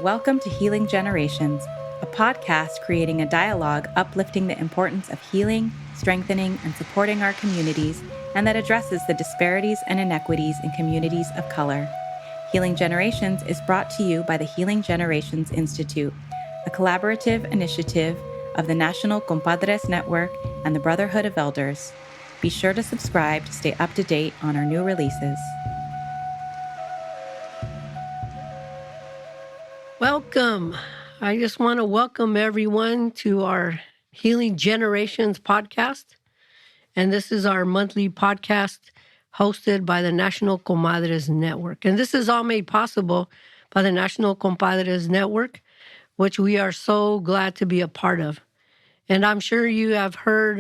Welcome to Healing Generations, a podcast creating a dialogue uplifting the importance of healing, strengthening, and supporting our communities, and that addresses the disparities and inequities in communities of color. Healing Generations is brought to you by the Healing Generations Institute, a collaborative initiative of the National Compadres Network and the Brotherhood of Elders. Be sure to subscribe to stay up to date on our new releases. Welcome. I just want to welcome everyone to our Healing Generations podcast. And this is our monthly podcast hosted by the National Comadres Network. And this is all made possible by the National Compadres Network, which we are so glad to be a part of. And I'm sure you have heard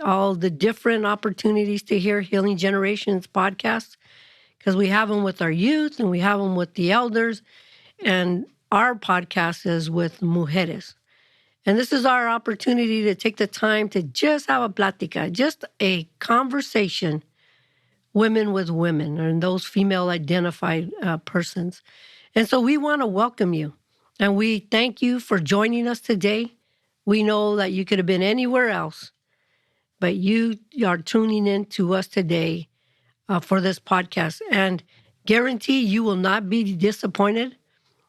all the different opportunities to hear Healing Generations podcasts, because we have them with our youth and we have them with the elders. And our podcast is with mujeres. And this is our opportunity to take the time to just have a plática, just a conversation, women with women, and those female-identified persons. And so we want to welcome you. And we thank you for joining us today. We know that you could have been anywhere else, but you are tuning in to us today for this podcast. And guarantee you will not be disappointed.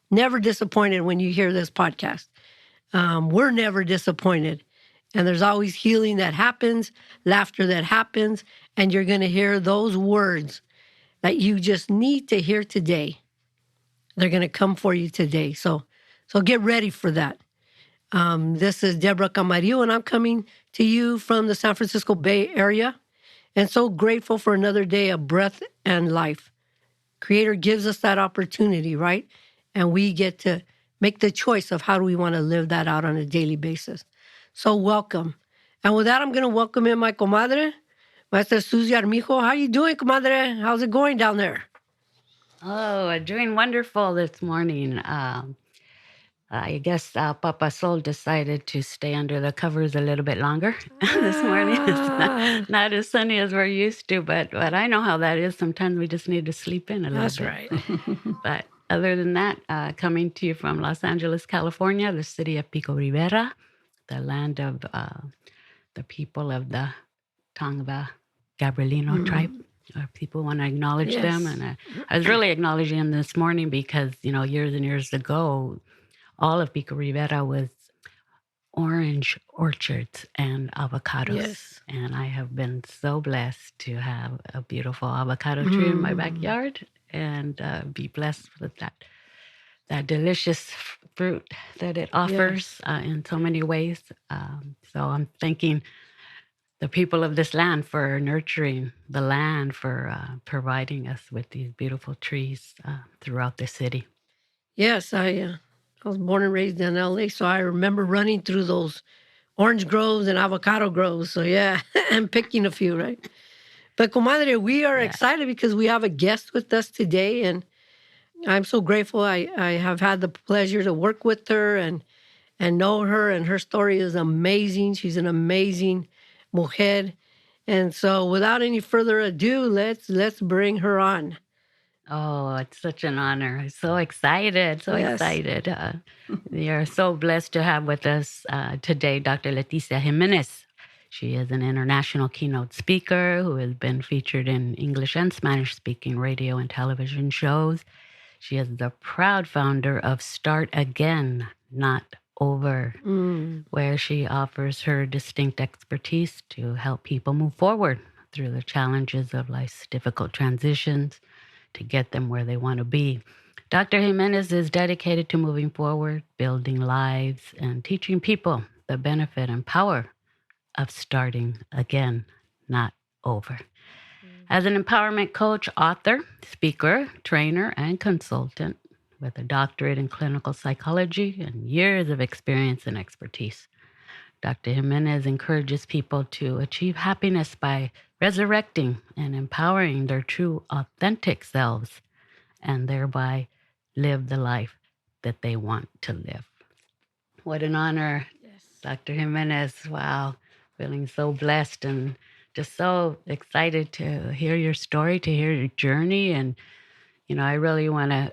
Never disappointed when you hear this podcast. We're never disappointed. And there's always healing that happens, laughter that happens, and you're going to hear those words that you just need to hear today. They're going to come for you today. So get ready for that. This is Deborah Camarillo, and I'm coming to you from the San Francisco Bay Area, and so grateful for another day of breath and life. Creator gives us that opportunity, right? And we get to make the choice of how do we want to live that out on a daily basis. So welcome. And with that, I'm going to welcome in my comadre, Maestra Susie Armijo. How you doing, comadre? How's it going down there? Oh, doing wonderful this morning. I guess Papa Sol decided to stay under the covers a little bit longer this morning. It's not as sunny as we're used to, but I know how that is. Sometimes we just need to sleep in a little bit. That's right. But other than that, coming to you from Los Angeles, California, the city of Pico Rivera, the land of the people of the Tongva Gabrielino tribe. People want to acknowledge them. And I was really acknowledging them this morning because, years and years ago, all of Pico Rivera was orange orchards and avocados. Yes. And I have been so blessed to have a beautiful avocado tree in my backyard and be blessed with that delicious fruit that it offers in so many ways. So I'm thanking the people of this land for nurturing the land, for providing us with these beautiful trees throughout the city. Yes, I was born and raised in LA, so I remember running through those orange groves and avocado groves. So yeah, and picking a few, right? But comadre, we are excited because we have a guest with us today, and I'm so grateful. I have had the pleasure to work with her and know her, and her story is amazing. She's an amazing mujer. And so without any further ado, let's bring her on. Oh, it's such an honor. I'm so excited, excited. We are so blessed to have with us today Dr. Leticia Ximénez. She is an international keynote speaker who has been featured in English and Spanish-speaking radio and television shows. She is the proud founder of Start Again, Not Over, where she offers her distinct expertise to help people move forward through the challenges of life's difficult transitions to get them where they want to be. Dr. Ximénez is dedicated to moving forward, building lives, and teaching people the benefit and power of starting again, not over. As an empowerment coach, author, speaker, trainer, and consultant with a doctorate in clinical psychology and years of experience and expertise, Dr. Ximénez encourages people to achieve happiness by resurrecting and empowering their true, authentic selves and thereby live the life that they want to live. What an honor, Dr. Ximénez. Wow. Feeling so blessed and just so excited to hear your story, to hear your journey. And, I really want to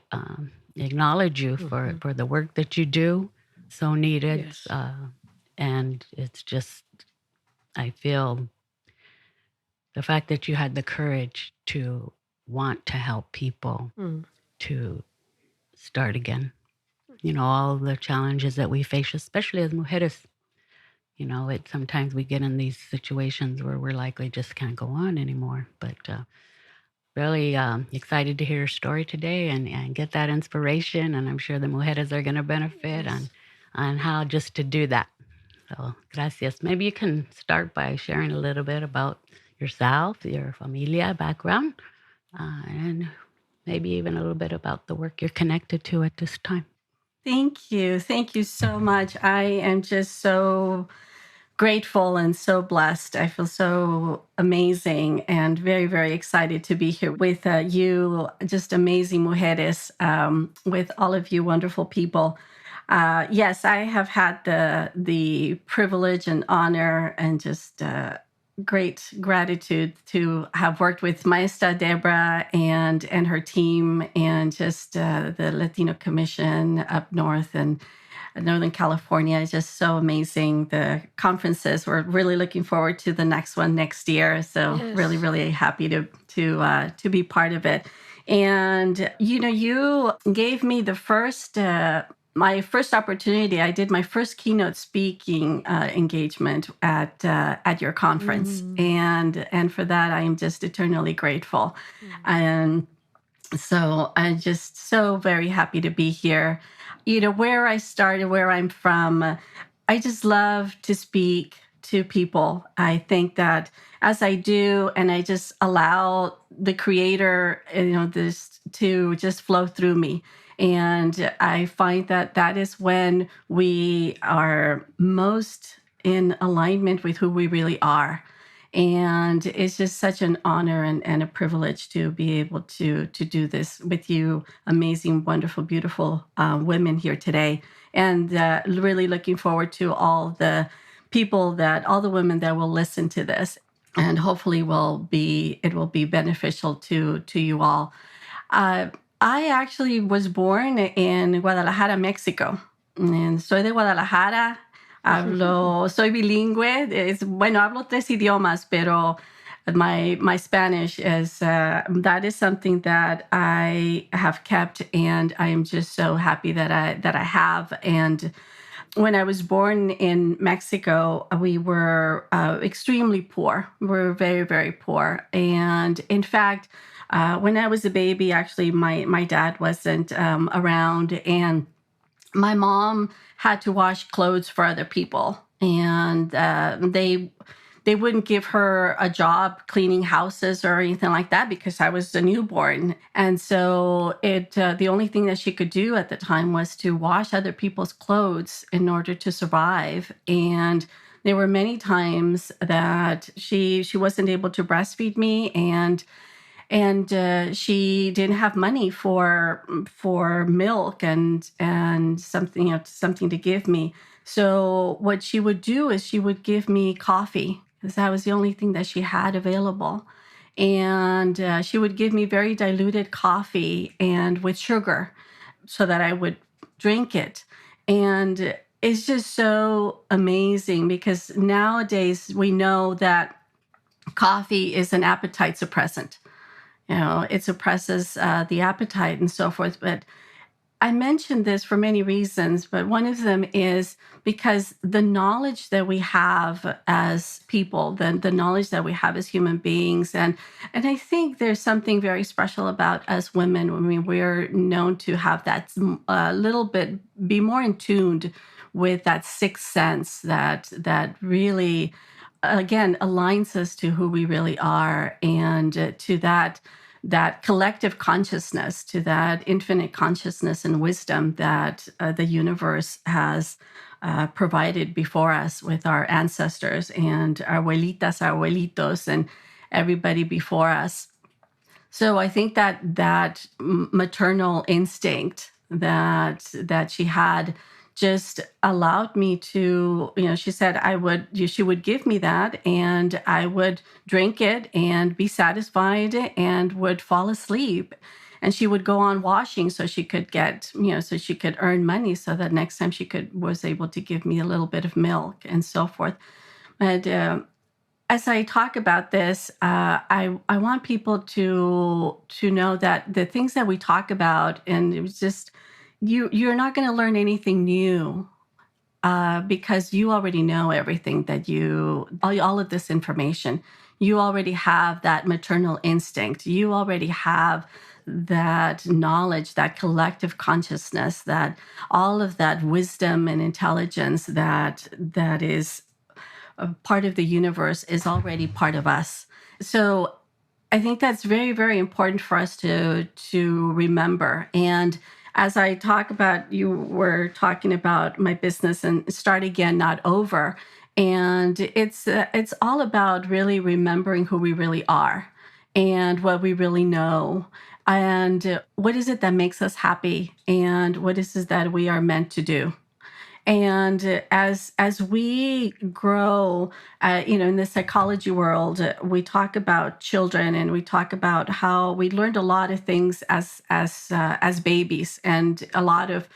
acknowledge you for the work that you do. So needed. Yes. And it's just, I feel the fact that you had the courage to want to help people to start again. All the challenges that we face, especially as mujeres. Sometimes we get in these situations where we're likely just can't go on anymore. But really excited to hear your story today and get that inspiration. And I'm sure the mujeres are going to benefit on how just to do that. So, gracias. Maybe you can start by sharing a little bit about yourself, your familia background, and maybe even a little bit about the work you're connected to at this time. Thank you. Thank you so much. I am just so grateful and so blessed. I feel so amazing and very, very excited to be here with you, just amazing mujeres, with all of you wonderful people. Yes, I have had the privilege and honor and just great gratitude to have worked with Maestra Deborah and her team and just the Latino Commission up north and Northern California is just so amazing. The conferences, we're really looking forward to the next one next year. So really, really happy to be part of it. And you gave me the first. My first opportunity, I did my first keynote speaking engagement at your conference, and for that I am just eternally grateful. And so I'm just so very happy to be here. Where I started, where I'm from, I just love to speak to people. I think that as I do, and I just allow the Creator, this to just flow through me. And I find that is when we are most in alignment with who we really are. And it's just such an honor and a privilege to be able to do this with you, amazing, wonderful, beautiful women here today. And really looking forward to all the women that will listen to this. And hopefully it will be beneficial to you all. I actually was born in Guadalajara, Mexico. And soy de Guadalajara. Soy bilingüe. Hablo 3 idiomas, pero my Spanish is, that is something that I have kept, and I am just so happy that I have. And when I was born in Mexico, we were extremely poor. We were very, very poor. And in fact, when I was a baby, actually, my dad wasn't around, and my mom had to wash clothes for other people, and they wouldn't give her a job cleaning houses or anything like that because I was a newborn. And so the only thing that she could do at the time was to wash other people's clothes in order to survive. And there were many times that she wasn't able to breastfeed me, and she didn't have money for milk and something to give me. So what she would do is she would give me coffee, because that was the only thing that she had available. And she would give me very diluted coffee and with sugar so that I would drink it. And it's just so amazing because nowadays we know that coffee is an appetite suppressant. It suppresses the appetite and so forth. But I mentioned this for many reasons, but one of them is because the knowledge that we have as people, the knowledge that we have as human beings, and I think there's something very special about us women. I mean, we're known to have that little bit, be more in tuned with that sixth sense that really, again, aligns us to who we really are, and to that collective consciousness, to that infinite consciousness and wisdom that the universe has provided before us with our ancestors and our abuelitas, our abuelitos, and everybody before us. So I think that maternal instinct that she had just allowed me to, she said she would give me that, and I would drink it and be satisfied and would fall asleep. And she would go on washing so she could get, so she could earn money so that next time was able to give me a little bit of milk and so forth. But as I talk about this, I want people to know that the things that we talk about, and it was just, you're not going to learn anything new because you already know everything that all of this information. You already have that maternal instinct. You already have that knowledge, that collective consciousness, that all of that wisdom and intelligence that is a part of the universe is already part of us. So I think that's very, very important for us to remember. And as I talk about, you were talking about my business and start again, not over. And it's all about really remembering who we really are and what we really know. And what is it that makes us happy? And what is it that we are meant to do? And as we grow, in the psychology world, we talk about children, and we talk about how we learned a lot of things as babies, and a lot of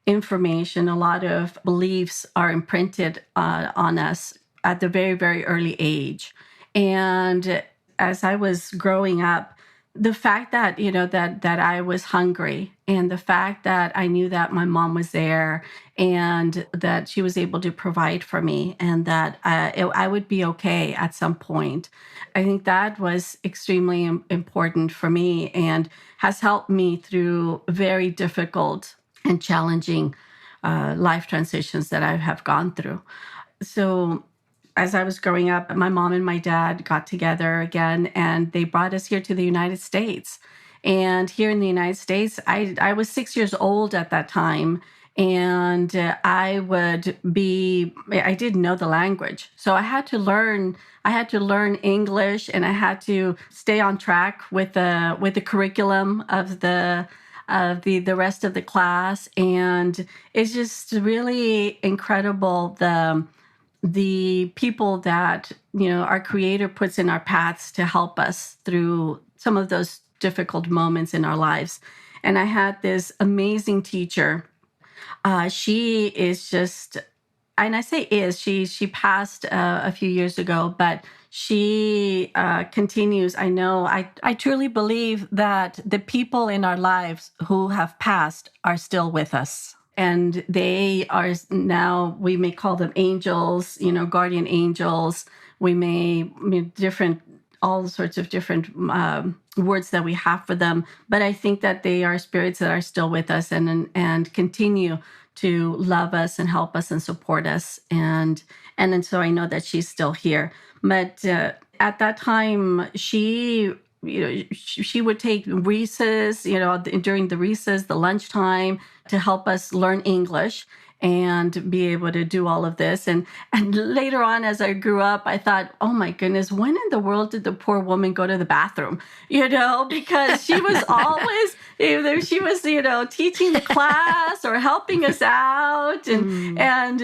information, a lot of beliefs are imprinted on us at the very, very early age. And as I was growing up, the fact that that I was hungry, and the fact that I knew that my mom was there and that she was able to provide for me, and that I would be okay at some point, I think that was extremely important for me and has helped me through very difficult and challenging life transitions that I have gone through. So as I was growing up, my mom and my dad got together again, and they brought us here to the United States. And here in the United States, I was 6 years old at that time, and I didn't know the language. So I had to learn English, and I had to stay on track with the curriculum of the rest of the class. And it's just really incredible, the people that our Creator puts in our paths to help us through some of those difficult moments in our lives. And I had this amazing teacher. She is just, and I say she passed a few years ago, but she continues. I truly believe that the people in our lives who have passed are still with us. And they are now, we may call them angels, guardian angels. We may, all sorts of different words that we have for them. But I think that they are spirits that are still with us and continue to love us and help us and support us. And so I know that she's still here. But at that time, she would take recess, during the recess, the lunchtime, to help us learn English and be able to do all of this. And later on, as I grew up, I thought, oh my goodness, when in the world did the poor woman go to the bathroom? Because she was always, either she was, teaching the class or helping us out. And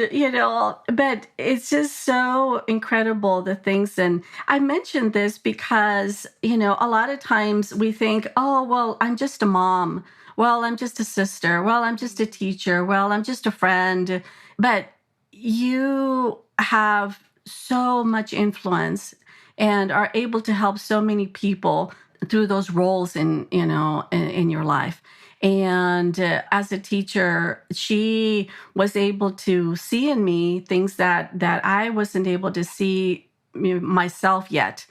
but it's just so incredible, the things. And I mentioned this because, a lot of times we think, oh, well, I'm just a mom. Well, I'm just a sister. Well, I'm just a teacher. Well, I'm just a friend. But you have so much influence and are able to help so many people through those roles in your life. And as a teacher, she was able to see in me things that I wasn't able to see myself yet.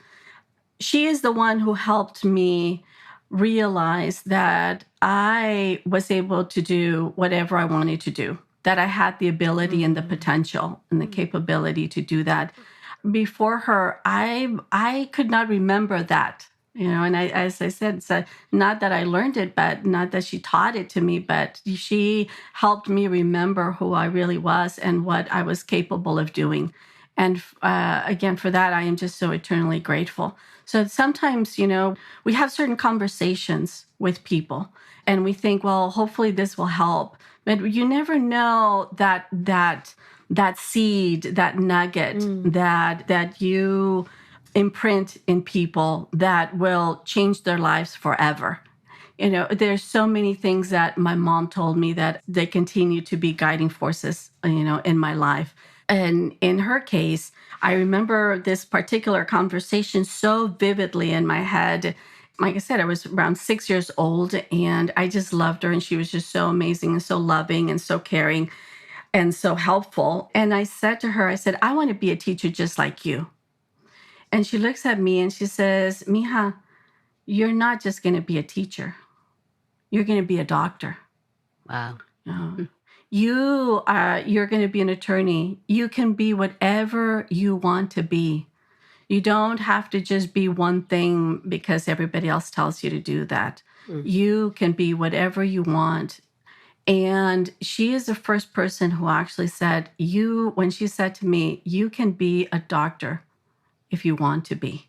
She is the one who helped me realize that I was able to do whatever I wanted to do, that I had the ability and the potential and the capability to do that. Before her, I could not remember that, and as I said, it's not that I learned it, but not that she taught it to me, but she helped me remember who I really was and what I was capable of doing. And again, for that, I am just so eternally grateful. So sometimes, we have certain conversations with people and we think, well, hopefully this will help. But you never know that seed, that nugget that you imprint in people that will change their lives forever. There's so many things that my mom told me that they continue to be guiding forces, in my life. And in her case, I remember this particular conversation so vividly in my head. Like I said, I was around 6 years old, and I just loved her. And she was just so amazing and so loving and so caring and so helpful. And I said to her, I said, I want to be a teacher just like you. And she looks at me and she says, Mija, you're not just going to be a teacher. You're going to be a doctor. Wow. You're going to be an attorney. You can be whatever you want to be. You don't have to just be one thing because everybody else tells you to do that. You can be whatever you want. And she is the first person who actually said, when she said to me, you can be a doctor if you want to be.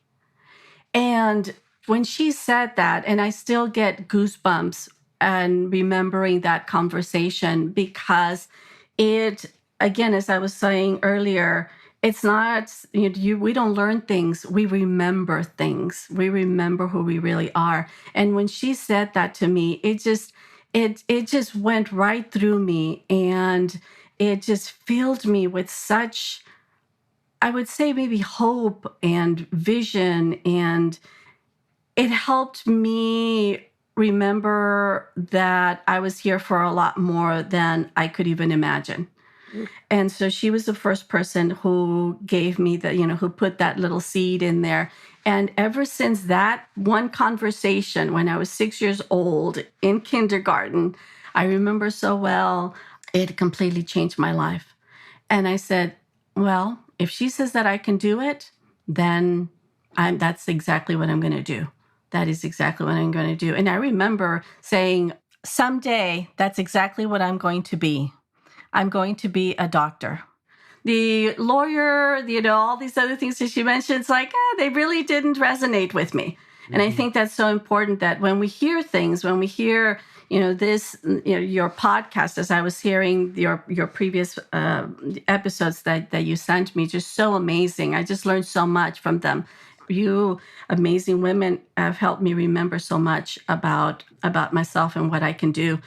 And when she said that, and I still get goosebumps and remembering that conversation, because it, again, as I was saying earlier, it's not, we don't learn things. We remember things. We remember who we really are. And when she said that to me, it just went right through me, and it just filled me with such, I would say, maybe hope and vision. And it helped me remember that I was here for a lot more than I could even imagine. And so she was the first person who gave me who put that little seed in there. And ever since that one conversation when I was 6 years old in kindergarten, I remember so well, it completely changed my life. And I said, well, if she says that I can do it, then that's exactly what I'm going to do. That is exactly what I'm going to do. And I remember saying, someday, that's exactly what I'm going to be. I'm going to be a doctor. The lawyer, all these other things that she mentioned, it's like, they really didn't resonate with me. Mm-hmm. And I think that's so important that when we hear things, when we hear, your podcast, as I was hearing your previous episodes that you sent me, just so amazing. I just learned so much from them. You amazing women have helped me remember so much about myself and what I can do.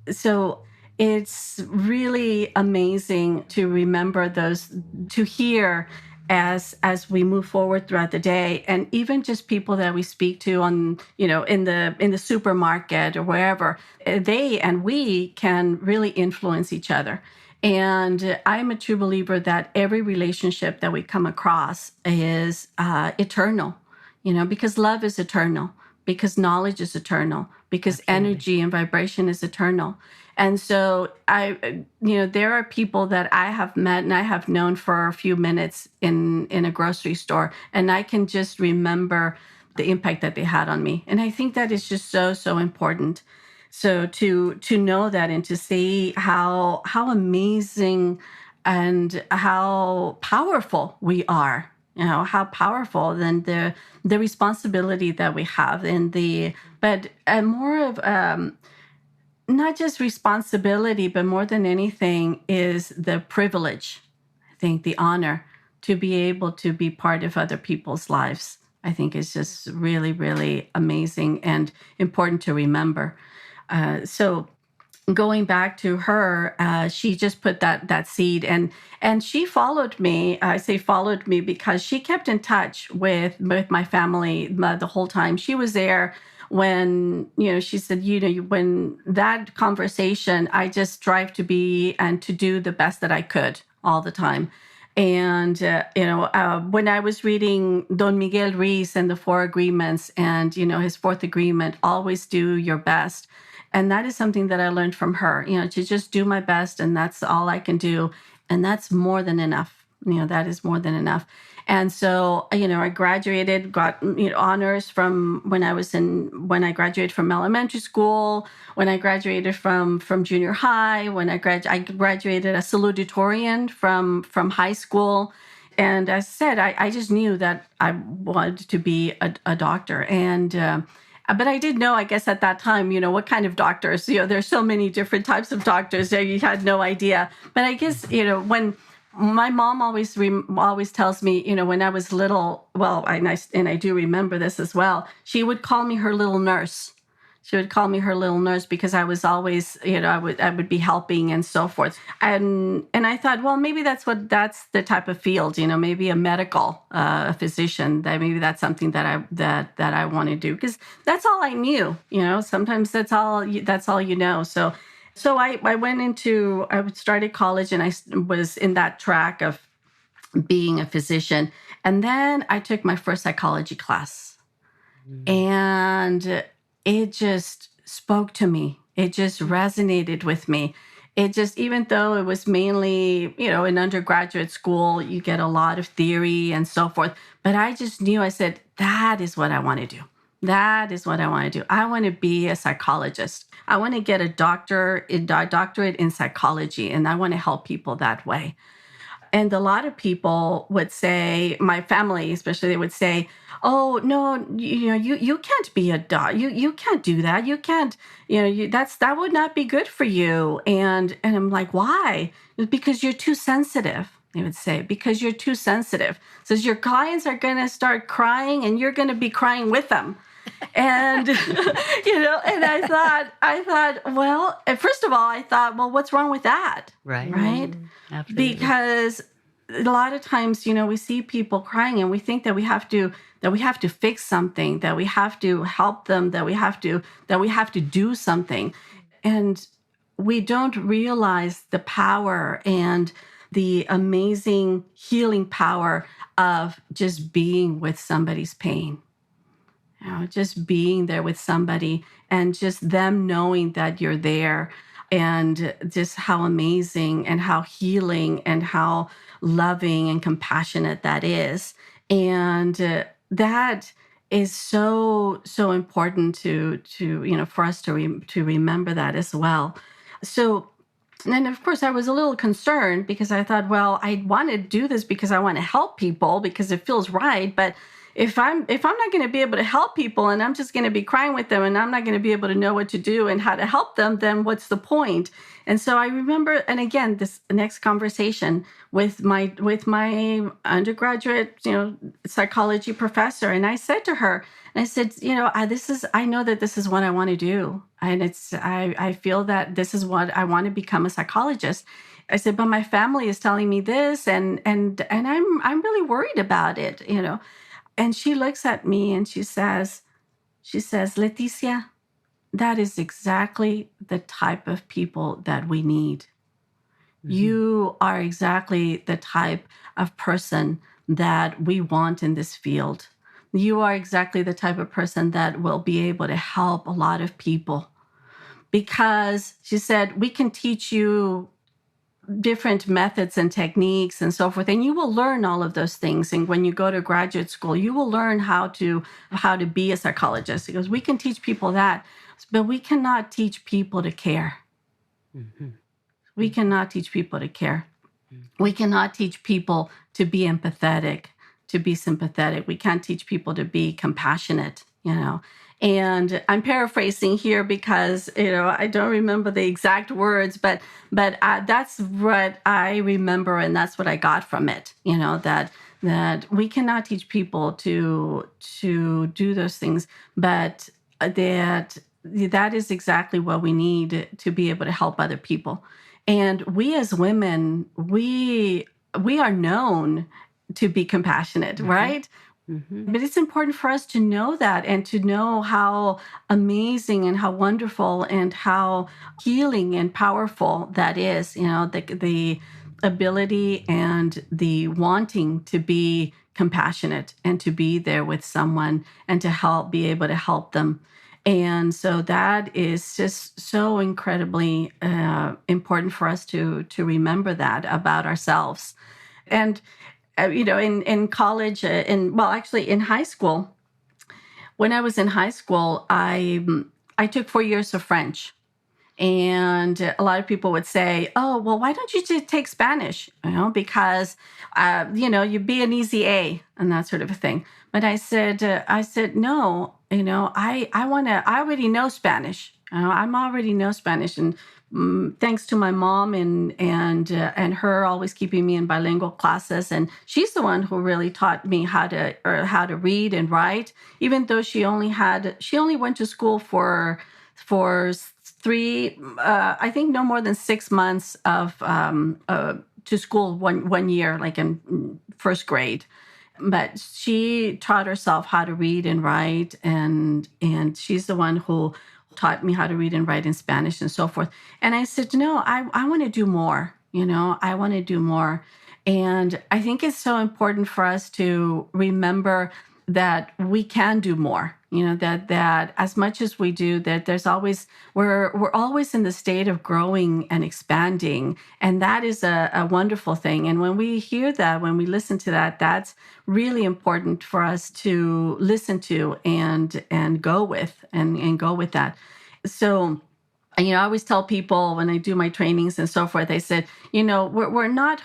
So it's really amazing to remember those, to hear as we move forward throughout the day, and even just people that we speak to on, in the supermarket or wherever, they and we can really influence each other. And I'm a true believer that every relationship that we come across is eternal, because love is eternal, because knowledge is eternal, because Absolutely. Energy and vibration is eternal. And so there are people that I have met and I have known for a few minutes in a grocery store, and I can just remember the impact that they had on me. And I think that is just so, so important. So to know that and to see how amazing and how powerful we are, how powerful, then the responsibility that we have but more of not just responsibility, but more than anything is the privilege, I think the honor to be able to be part of other people's lives. I think is just really, really amazing and important to remember. So going back to her, she just put that seed, and she followed me. I say followed me because she kept in touch with my family the whole time. She was there when, she said, when that conversation, I just strive to be and to do the best that I could all the time. And, when I was reading Don Miguel Ruiz and the 4 agreements and, his 4th agreement, always do your best. And that is something that I learned from her, to just do my best. And that's all I can do. And that's more than enough. That is more than enough. And so, I graduated, got honors from when I graduated from elementary school, when I graduated from junior high, when I graduated as salutatorian from high school. And as I said, I just knew that I wanted to be a doctor. And but I did know, I guess, at that time, what kind of doctors. There's so many different types of doctors that you had no idea. But I guess, when my mom always tells me, when I was little, well, and I do remember this as well, she would call me her little nurse. She would call me her little nurse because I was always, I would be helping and so forth. And I thought, well, maybe that's the type of field, maybe a medical physician. That maybe that's something that I want to do, because that's all I knew. Sometimes that's all you know. So I started college, and I was in that track of being a physician. And then I took my first psychology class. And it just spoke to me. It just resonated with me. It just, even though it was mainly, in undergraduate school, you get a lot of theory and so forth. But I just knew, I said, that is what I want to do. That is what I want to do. I want to be a psychologist. I want to get a doctorate in psychology, and I want to help people that way. And a lot of people would say, my family especially, they would say, "Oh no, you can't be a doc. You can't do that. You can't. That would not be good for you." And I'm like, "Why?" "Because you're too sensitive." They would say, "Because you're too sensitive." Says your clients are going to start crying, and you're going to be crying with them. And and I thought, well, first of all, I thought, well, what's wrong with that? Right? Absolutely. Because a lot of times, we see people crying, and we think that we have to fix something, that we have to help them, that we have to do something. And we don't realize the power and the amazing healing power of just being with somebody's pain. Just being there with somebody, and just them knowing that you're there, and just how amazing and how healing and how loving and compassionate that is. And that is so important to for us to remember that as well. So, and then of course I was a little concerned, because I thought, well, I want to do this because I want to help people, because it feels right. But if I'm not going to be able to help people, and I'm just going to be crying with them, and I'm not going to be able to know what to do and how to help them, then what's the point? And so I remember, and again, this next conversation with my undergraduate, psychology professor, and I said to her, and I said, I know that this is what I want to do, and I feel that this is what I want to become, a psychologist. I said, but my family is telling me this, and I'm really worried about it, And she looks at me and she says, "Leticia, that is exactly the type of people that we need. Mm-hmm. You are exactly the type of person that we want in this field. You are exactly the type of person that will be able to help a lot of people." Because she said, we can teach you different methods and techniques and so forth, and you will learn all of those things. And when you go to graduate school, you will learn how to be a psychologist. Because we can teach people that, but we cannot teach people to care. Mm-hmm. We cannot teach people to care. Mm-hmm. We cannot teach people to be empathetic, to be sympathetic. We can't teach people to be compassionate, And I'm paraphrasing here because, I don't remember the exact words, but that's what I remember, and that's what I got from it, that we cannot teach people to do those things, but that is exactly what we need to be able to help other people. And we as women, we are known to be compassionate, mm-hmm. right? Mm-hmm. But it's important for us to know that, and to know how amazing and how wonderful and how healing and powerful that is, the ability and the wanting to be compassionate and to be there with someone and to be able to help them. And so that is just so incredibly important for us to remember that about ourselves. And in college, actually in high school, when I was in high school, I took 4 years of French. And a lot of people would say, "Oh, well, why don't you just take Spanish?" Because, you'd be an easy A and that sort of a thing. But I said, no, I already know Spanish. I'm already know Spanish, and thanks to my mom and her always keeping me in bilingual classes, and she's the one who really taught me how to read and write. Even though she only went to school for three, I think no more than 6 months of to school one year, like in first grade. But she taught herself how to read and write, and she's the one who taught me how to read and write in Spanish and so forth. And I said, no, I want to do more. I want to do more. And I think it's so important for us to remember that we can do more. That as much as we do, that there's always we're always in the state of growing and expanding, and that is a wonderful thing. And when we hear that, when we listen to that, that's really important for us to listen to and go with and go with that. So, I always tell people when I do my trainings and so forth, I said, we're not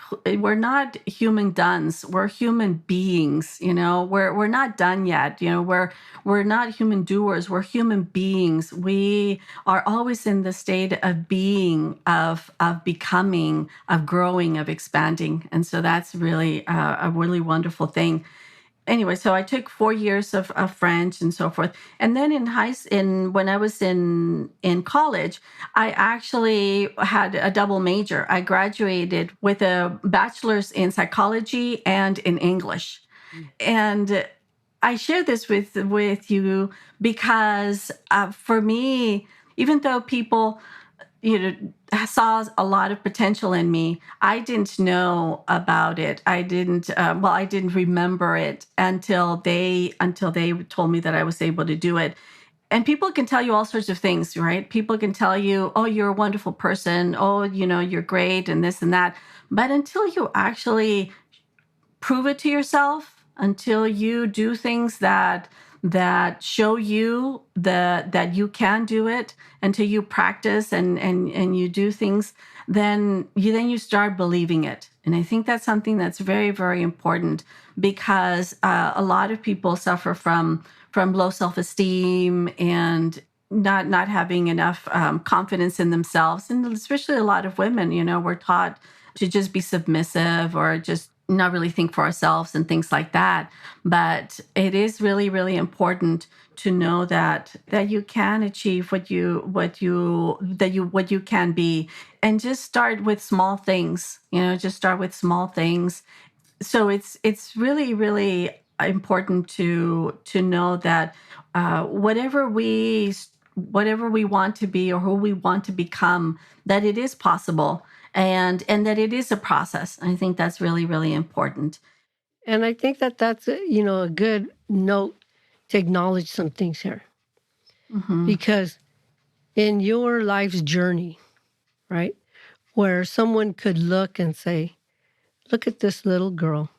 human dones. We're human beings. We're not done yet. We're not human doers. We're human beings. We are always in the state of being, of becoming, of growing, of expanding. And so that's really a really wonderful thing. Anyway, so I took 4 years of French and so forth. And then when I was in college, I actually had a double major. I graduated with a bachelor's in psychology and in English. And I share this with you because for me, even though people saw a lot of potential in me, I didn't know about it. I didn't remember it until they told me that I was able to do it. And people can tell you all sorts of things, right? People can tell you, oh, you're a wonderful person. Oh, you're great and this and that. But until you actually prove it to yourself, until you do things that show you that you can do it, until you practice and you do things, then you start believing it. And I think that's something that's very, very important, because a lot of people suffer from low self-esteem and not having enough confidence in themselves. And especially a lot of women, we're taught to just be submissive or just not really think for ourselves and things like that. But it is really, really important to know that you can achieve what you can be, and just start with small things. Just start with small things. So it's really, really important to know that whatever we want to be or who we want to become, that it is possible. And that it is a process. I think that's really, really important. And I think that's a good note to acknowledge some things here. Mm-hmm. Because in your life's journey, right, where someone could look and say, look at this little girl.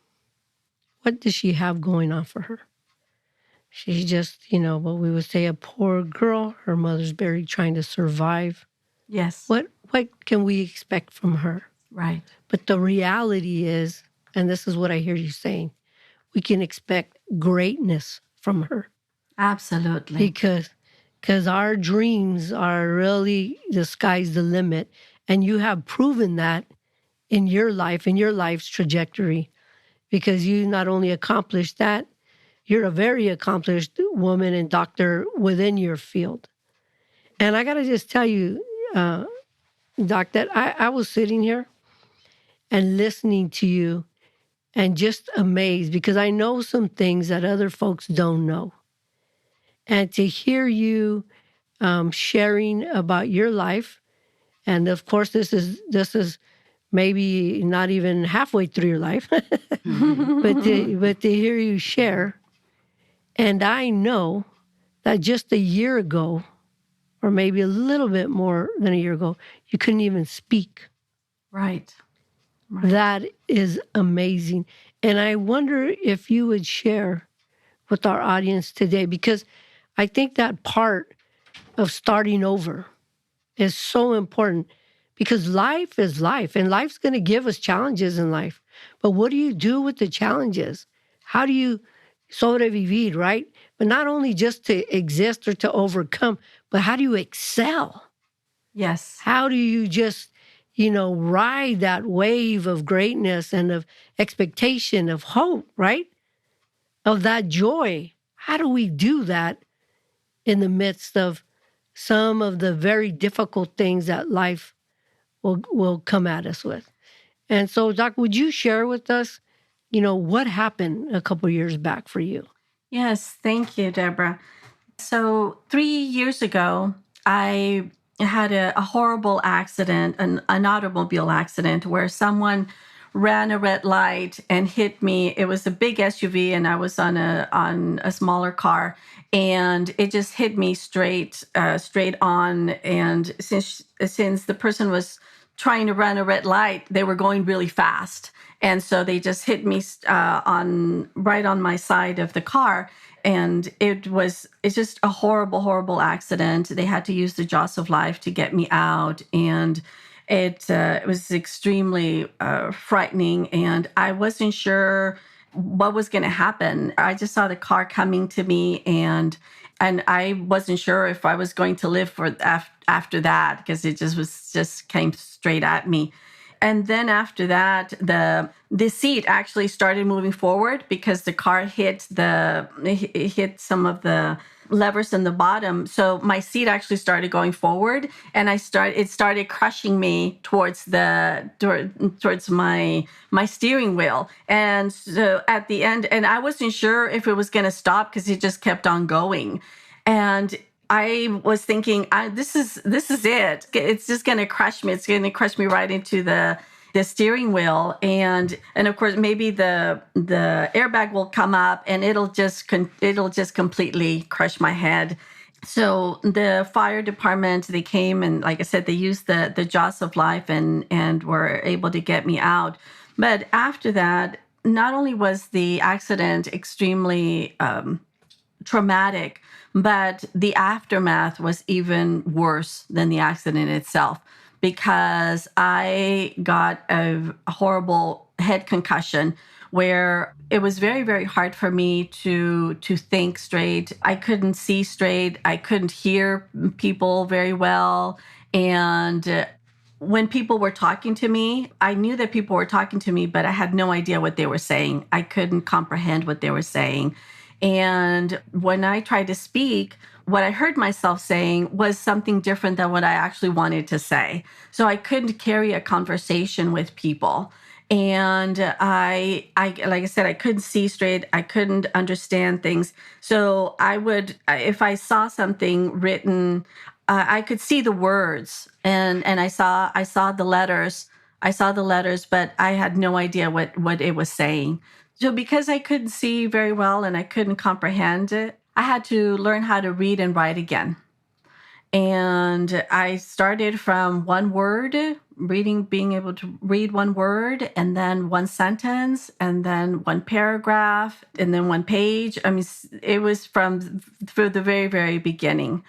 What does she have going on for her? She's just, what we would say, a poor girl. Her mother's buried trying to survive. Yes. What can we expect from her? Right. But the reality is, and this is what I hear you saying, we can expect greatness from her. Absolutely. Because our dreams are really, the sky's the limit. And you have proven that in your life, in your life's trajectory, because you not only accomplished that, you're a very accomplished woman and doctor within your field. And I got to just tell you, Doc, that I was sitting here and listening to you and just amazed, because I know some things that other folks don't know. And to hear you sharing about your life, and of course this is maybe not even halfway through your life, but to hear you share, and I know that just a year ago, or maybe a little bit more than a year ago, you couldn't even speak. Right. That is amazing. And I wonder if you would share with our audience today, because I think that part of starting over is so important, because life is life, and life's going to give us challenges in life. But what do you do with the challenges? How do you sobrevivir, right? but not only just to exist or to overcome, but how do you excel? Yes. How do you just, ride that wave of greatness and of expectation, of hope, right? Of that joy. How do we do that in the midst of some of the very difficult things that life will come at us with? And so, Doc, would you share with us, what happened a couple years back for you? Yes, thank you, Deborah. So 3 years ago, I had a horrible accident, an automobile accident, where someone ran a red light and hit me. It was a big SUV, and I was on a smaller car, and it just hit me straight on. And since the person was trying to run a red light, they were going really fast, and so they just hit me right on my side of the car. And it's just a horrible accident. They had to use the jaws of life to get me out, and it was extremely frightening. And I wasn't sure what was going to happen. I just saw the car coming to me, and I wasn't sure if I was going to live after that, because it just came straight at me. And then after that, the seat actually started moving forward because the car hit some of the levers in the bottom. So my seat actually started going forward, and it started crushing me towards my steering wheel. And so at the end, and I wasn't sure if it was going to stop because it just kept on going. And I was thinking, this is it. It's just going to crush me. It's going to crush me right into the steering wheel, and of course maybe the airbag will come up, and it'll just completely crush my head. So the fire department, they came, and like I said, they used the jaws of life and were able to get me out. But after that, not only was the accident extremely traumatic, but the aftermath was even worse than the accident itself, because I got a horrible head concussion where it was very, very hard for me to think straight. I couldn't see straight. I couldn't hear people very well. And when people were talking to me, I knew that people were talking to me, but I had no idea what they were saying. I couldn't comprehend what they were saying. And when I tried to speak, what I heard myself saying was something different than what I actually wanted to say. So I couldn't carry a conversation with people. And I like I said, I couldn't see straight. I couldn't understand things. So if I saw something written, I could see the words, and I saw the letters. I saw the letters, but I had no idea what it was saying. So because I couldn't see very well and I couldn't comprehend it, I had to learn how to read and write again. And I started from one word, being able to read one word, and then one sentence, and then one paragraph, and then one page. I mean, it was from the very, very beginning.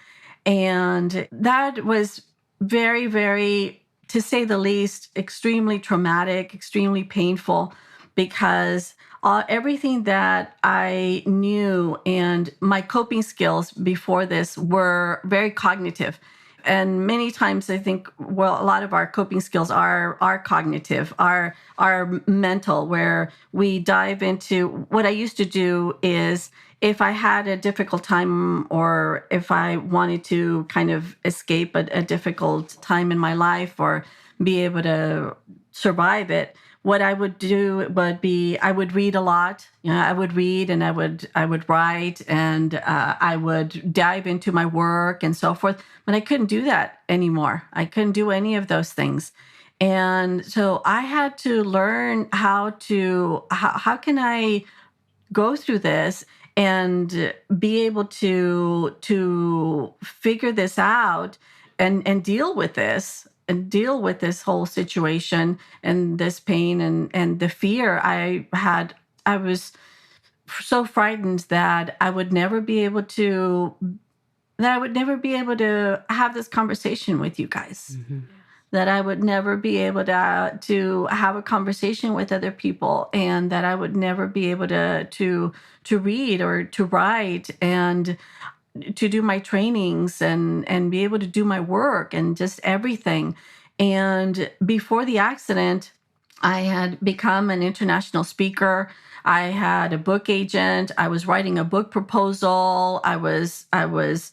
And that was very, very, to say the least, extremely traumatic, extremely painful, because everything that I knew and my coping skills before this were very cognitive. And many times I think, a lot of our coping skills are cognitive, are mental, where we dive into. What I used to do is, if I had a difficult time, or if I wanted to kind of escape a difficult time in my life or be able to survive it, what I would do would be, I would read a lot. I would read, and I would write, and I would dive into my work and so forth. But I couldn't do that anymore. I couldn't do any of those things. And so I had to learn how can I go through this and be able to figure this out and deal with this, and deal with this whole situation and this pain and the fear I had. I was so frightened that I would never be able to have this conversation with you guys. Mm-hmm. that I would never be able to have a conversation with other people, and that I would never be able to read or to write and to do my trainings and be able to do my work and just everything. And before the accident, I had become an international speaker. I had a book agent. I was writing a book proposal. I was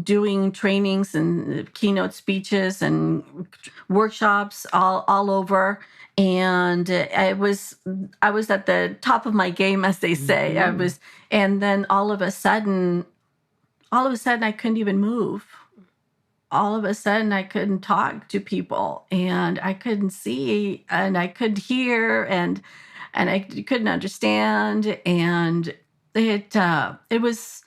doing trainings and keynote speeches and workshops all over. And I was at the top of my game, as they say. And then all of a sudden I couldn't even move. All of a sudden I couldn't talk to people, and I couldn't see, and I couldn't hear, and I couldn't understand. And it was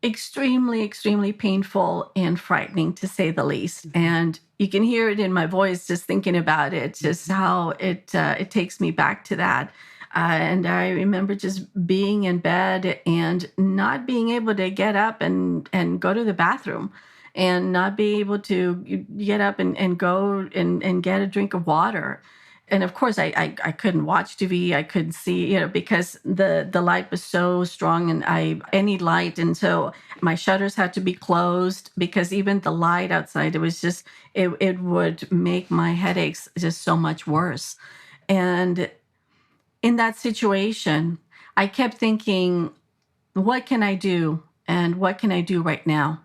extremely, extremely painful and frightening, to say the least. And you can hear it in my voice just thinking about it, just how it takes me back to that. And I remember just being in bed and not being able to get up and go to the bathroom, and not be able to get up and go and get a drink of water. And of course, I couldn't watch TV. I couldn't see, because the light was so strong, and any light. And so my shutters had to be closed, because even the light outside, it would make my headaches just so much worse. And in that situation, I kept thinking, what can I do? And what can I do right now?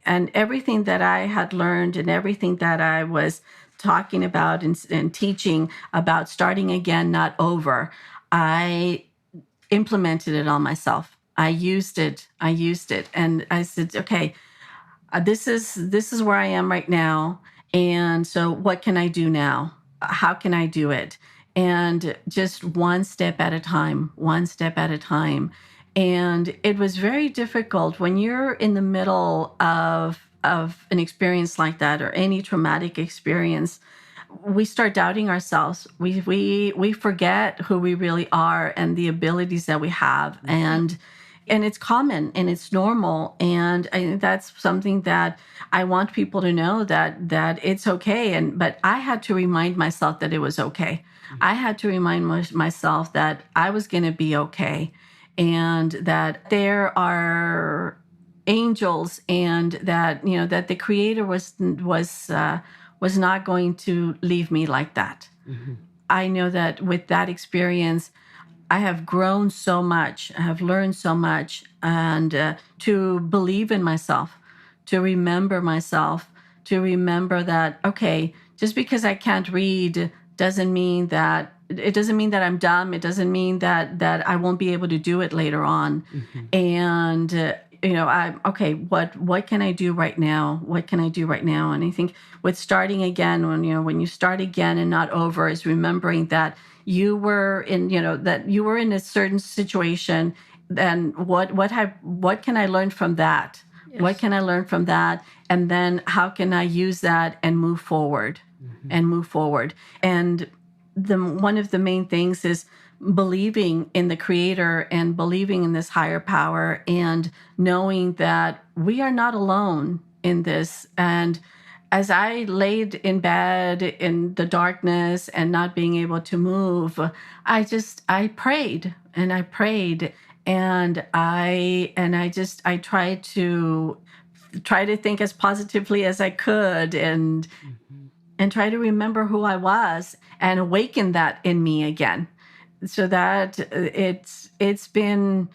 And everything that I had learned, and everything that I was talking about and teaching about starting again, not over, I implemented it on myself. I used it. And I said, okay, this is where I am right now. And so what can I do now? How can I do it? And just one step at a time. And it was very difficult when you're in the middle of an experience like that, or any traumatic experience. We start doubting ourselves. We forget who we really are and the abilities that we have. And it's common and it's normal. And I think that's something that I want people to know, that it's okay. But I had to remind myself that it was okay. I had to remind myself that I was going to be okay, and that there are angels, and that that the Creator was not going to leave me like that. Mm-hmm. I know that with that experience, I have grown so much. I have learned so much, and to believe in myself, to remember myself, to remember that, okay, just because I can't read doesn't mean that I'm dumb. It doesn't mean that I won't be able to do it later on. Mm-hmm. And what can I do right now? What can I do right now? And I think with starting again, when you start again and not over, is remembering that you were in a certain situation. Then what can I learn from that? Yes. What can I learn from that? And then how can I use that and move forward? Mm-hmm. And one of the main things is believing in the Creator and believing in this higher power, and knowing that we are not alone in this. And as I laid in bed in the darkness and not being able to move, I prayed and I prayed, and I tried to think as positively as I could, and try to remember who I was and awaken that in me again. So that it's been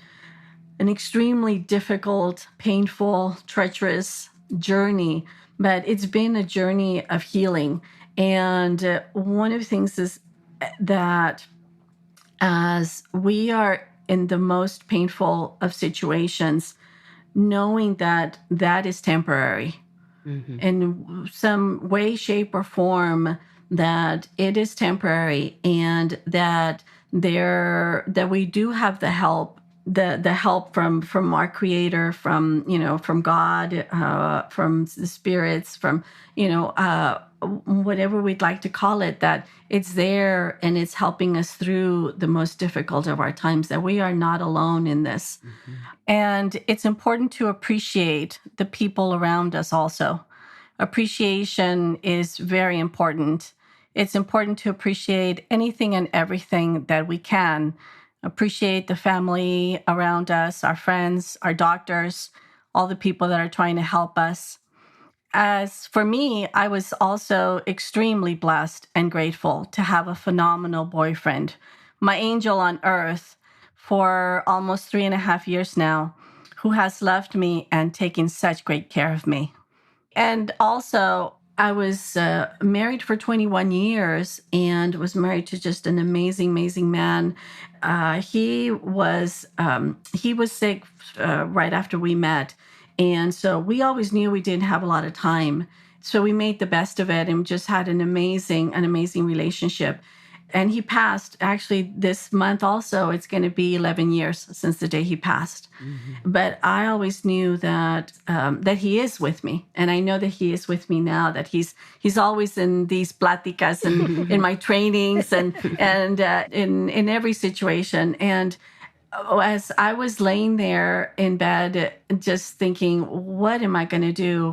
an extremely difficult, painful, treacherous journey, but it's been a journey of healing. And one of the things is that as we are in the most painful of situations, knowing that is temporary. Mm-hmm. In some way, shape, or form, that it is temporary, and that we do have the help, the help from our Creator, from God, from the spirits, from whatever we'd like to call it, that it's there and it's helping us through the most difficult of our times, that we are not alone in this. Mm-hmm. And it's important to appreciate the people around us also. appreciation is very important. It's important to appreciate anything and everything that we can. Appreciate the family around us, our friends, our doctors, all the people that are trying to help us. As for me, I was also extremely blessed and grateful to have a phenomenal boyfriend, my angel on earth for almost 3.5 years now, who has loved me and taken such great care of me. And also, I was married for 21 years and was married to just an amazing, amazing man. He was sick right after we met. And so we always knew we didn't have a lot of time. So we made the best of it and just had an amazing relationship. And he passed actually this month also. It's going to be 11 years since the day he passed. Mm-hmm. But I always knew that that he is with me. And I know that he is with me now, that he's always in these pláticas and in my trainings and in every situation. And as I was laying there in bed, just thinking, what am I going to do?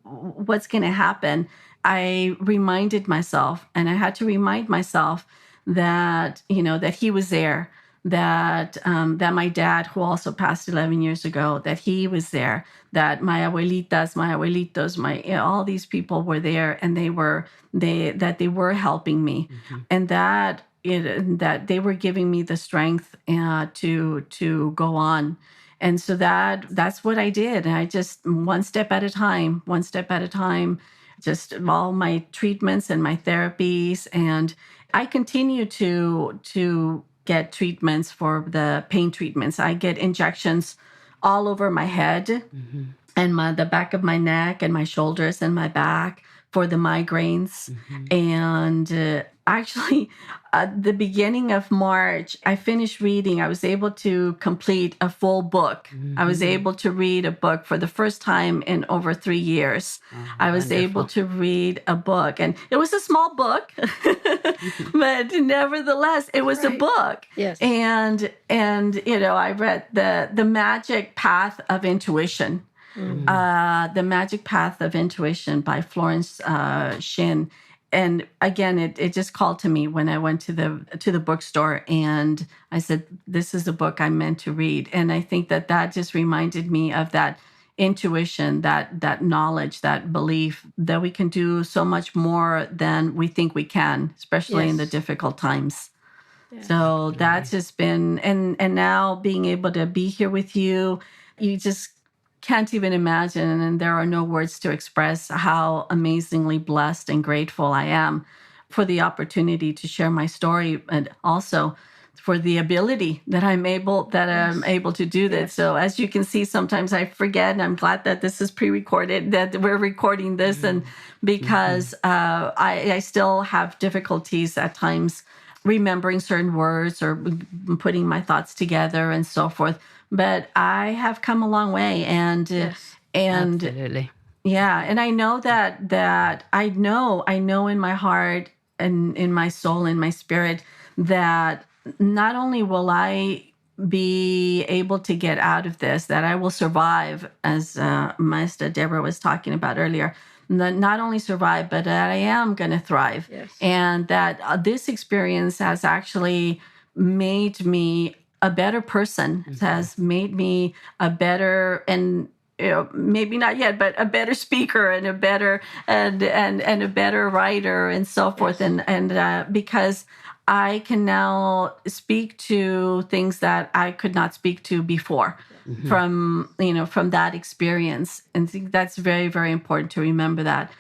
What's going to happen? I reminded myself, and I had to remind myself that, that he was there, that my dad, who also passed 11 years ago, that he was there, that my abuelitas, my abuelitos, all these people were there, and they were helping me, mm-hmm. and that they were giving me the strength to go on. And so that's what I did. And I just one step at a time, just all my treatments and my therapies. And I continue to get treatments for the pain treatments. I get injections all over my head, mm-hmm. and the back of my neck and my shoulders and my back for the migraines. Mm-hmm. And actually, at the beginning of March, I finished reading. I was able to complete a full book. Mm-hmm. I was able to read a book for the first time in over 3 years. Oh, I was able to read a book. And it was a small book, but nevertheless, it was a book. Yes. And I read The Magic Path of Intuition. Mm-hmm. The Magic Path of Intuition by Florence Shin. And again, it just called to me when I went to the bookstore, and I said, this is a book I'm meant to read. And I think that just reminded me of that intuition, that knowledge, that belief that we can do so much more than we think we can, especially in the difficult times. Yes. So that's just been, and now being able to be here with you, you just can't even imagine, and there are no words to express how amazingly blessed and grateful I am for the opportunity to share my story, and also for the ability that I'm able to do this. Yes. So as you can see, sometimes I forget, and I'm glad that this is pre-recorded, that we're recording this, mm-hmm. and because I still have difficulties at times remembering certain words or putting my thoughts together and so forth. But I have come a long way, and absolutely. Yeah, and I know that I know in my heart and in my soul, in my spirit, that not only will I be able to get out of this, that I will survive, as Maestra Deborah was talking about earlier, not only survive, but that I am going to thrive. Yes. And that this experience has actually made me a better person, mm-hmm. has made me a better, and maybe not yet, but a better speaker and a better and a better writer and so forth. Yes. And because I can now speak to things that I could not speak to before, mm-hmm. from that experience. And I think that's very, very important to remember that.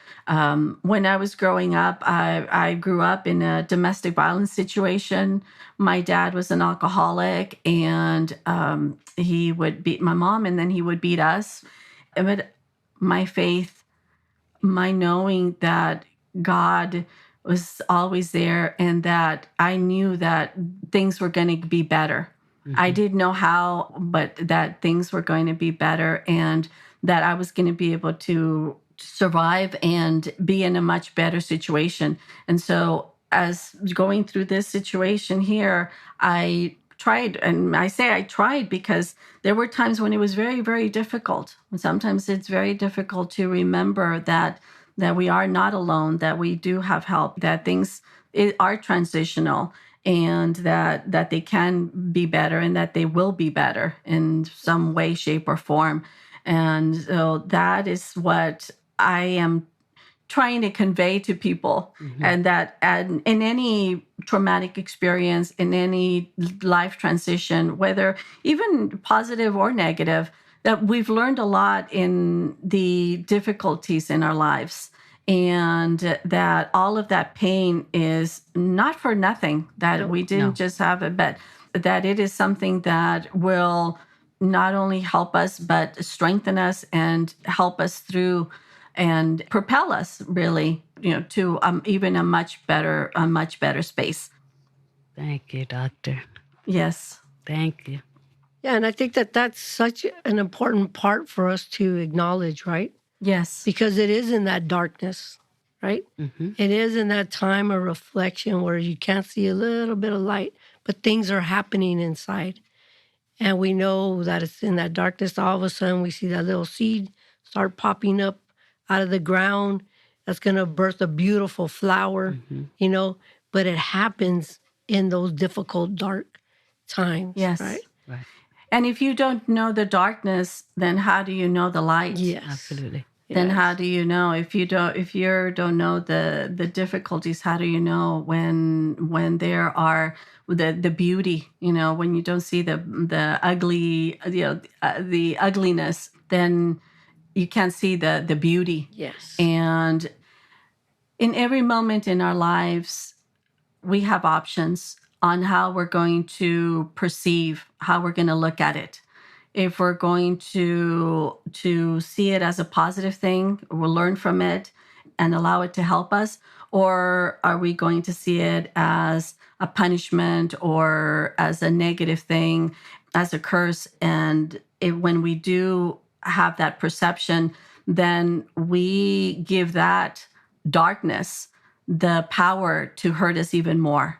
When I was growing up, I grew up in a domestic violence situation. My dad was an alcoholic, and he would beat my mom, and then he would beat us. But my faith, my knowing that God was always there, and that I knew that things were going to be better. Mm-hmm. I didn't know how, but that things were going to be better, and that I was going to be able to survive and be in a much better situation. And so as going through this situation here, I tried, and I say I tried because there were times when it was very, very difficult. Sometimes it's very difficult to remember that we are not alone, that we do have help, that things are transitional, and that they can be better, and that they will be better in some way, shape, or form. And so that is what I am trying to convey to people, and that in any traumatic experience, in any life transition, whether even positive or negative, that we've learned a lot in the difficulties in our lives, and that all of that pain is not for nothing, that we didn't just have it, but that it is something that will not only help us, but strengthen us and help us through and propel us really, to even a much better space. Thank you, Doctor. Yes. Thank you. Yeah, and I think that that's such an important part for us to acknowledge, right? Yes. Because it is in that darkness, right? It is in that time of reflection where you can't see a little bit of light, but things are happening inside. And we know that it's in that darkness. All of a sudden, we see that little seed start popping up out of the ground. That's going to birth a beautiful flower, but it happens in those difficult, dark times, Yes. right? Right. And if you don't know the darkness, then how do you know the light? Yes. Absolutely. Then how do you know? If you don't know the difficulties, how do you know when there are the beauty? When you don't see the ugly, the ugliness, then you can't see the beauty. Yes. And in every moment in our lives, we have options on how we're going to perceive, how we're going to look at it. If we're going to see it as a positive thing, we'll learn from it and allow it to help us, or are we going to see it as a punishment or as a negative thing, as a curse? And when we do have that perception, then we give that darkness the power to hurt us even more.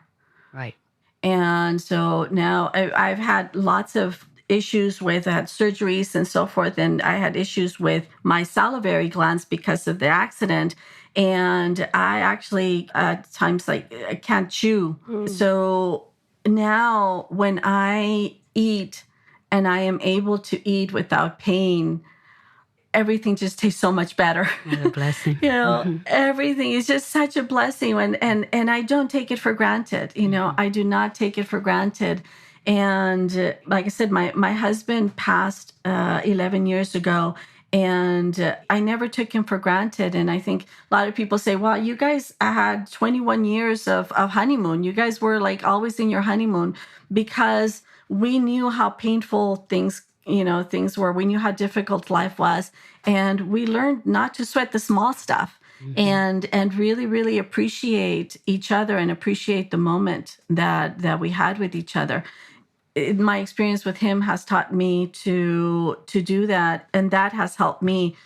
Right. And so now I've had lots of issues with, I had surgeries and so forth, and I had issues with my salivary glands because of the accident. And I actually at times I can't chew. So now when I eat and I am able to eat without pain, everything just tastes so much better. What a blessing. Everything is just such a blessing. And I don't take it for granted. I do not take it for granted. And like I said, my husband passed 11 years ago, and I never took him for granted. And I think a lot of people say, well, you guys had 21 years of honeymoon. You guys were like always in your honeymoon, because we knew how painful things were. We knew how difficult life was. And we learned not to sweat the small stuff, and really, really appreciate each other and appreciate the moment that we had with each other. My experience with him has taught me to do that. And that has helped me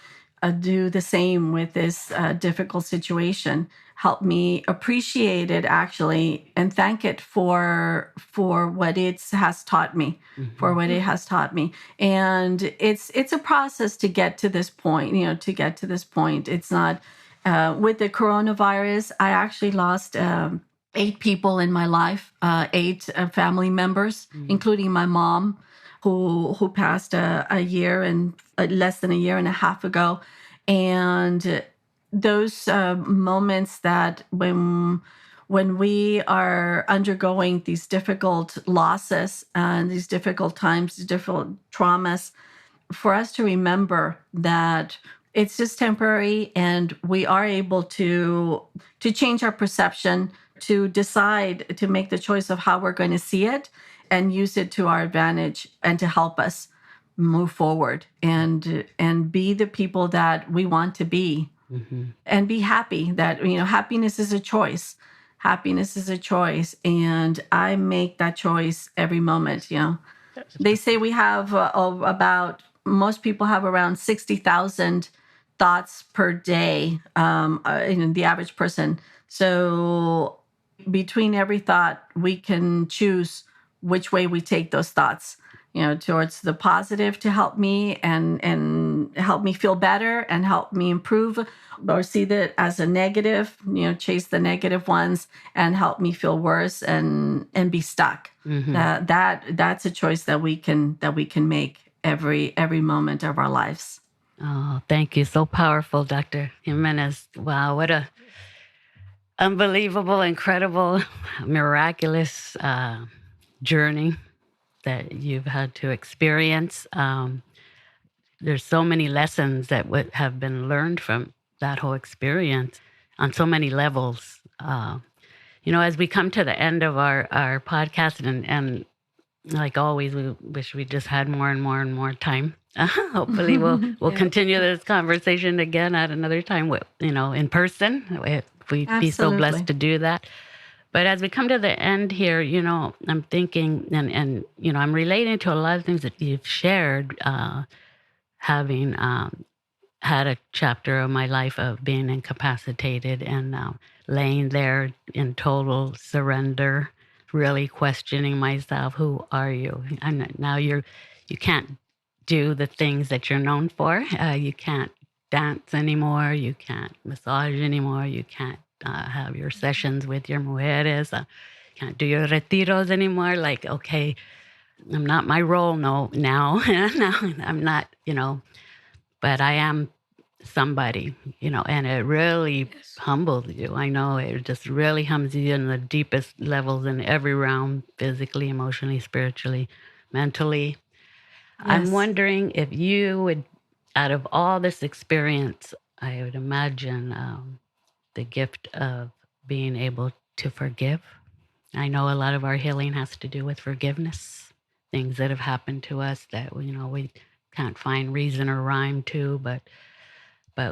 do the same with this difficult situation. Help me appreciate it, actually, and thank it for what it has taught me, for what it has taught me. And it's a process to get to this point. It's not with the coronavirus. I actually lost 8 people in my life, 8 family members, including my mom, who passed a year and less than a year and a half ago. And those moments that when we are undergoing these difficult losses and these difficult times, these difficult traumas, for us to remember that it's just temporary, and we are able to change our perception, to decide, to make the choice of how we're going to see it and use it to our advantage, and to help us move forward and be the people that we want to be, and be happy. That happiness is a choice. Happiness is a choice, and I make that choice every moment. They say we have most people have around 60,000 thoughts per day, the average person. So between every thought, we can choose which way we take those thoughts, towards the positive to help me and help me feel better and help me improve, or see that as a negative, chase the negative ones and help me feel worse and be stuck. That's a choice that we can make every moment of our lives. Oh, thank you. So powerful, Dr. Ximénez. Wow, what a unbelievable, incredible, miraculous journey that you've had to experience. There's so many lessons that would have been learned from that whole experience on so many levels. As we come to the end of our podcast, and like always, we wish we just had more and more and more time. Hopefully, we'll continue this conversation again at another time. In person, if we'd be so blessed to do that. But as we come to the end here, I'm thinking, and I'm relating to a lot of things that you've shared, having had a chapter of my life of being incapacitated and laying there in total surrender, really questioning myself. Who are you? And now you can't do the things that you're known for. You can't dance anymore. You can't massage anymore. You can't have your sessions with your mujeres. Can't do your retiros anymore. Like, okay, I'm not my role now. No, I'm not, but I am somebody, and it really humbles you. I know it just really humbles you in the deepest levels in every realm, physically, emotionally, spiritually, mentally. Yes. I'm wondering if you would, out of all this experience, I would imagine the gift of being able to forgive. I know a lot of our healing has to do with forgiveness, things that have happened to us that, we can't find reason or rhyme to, but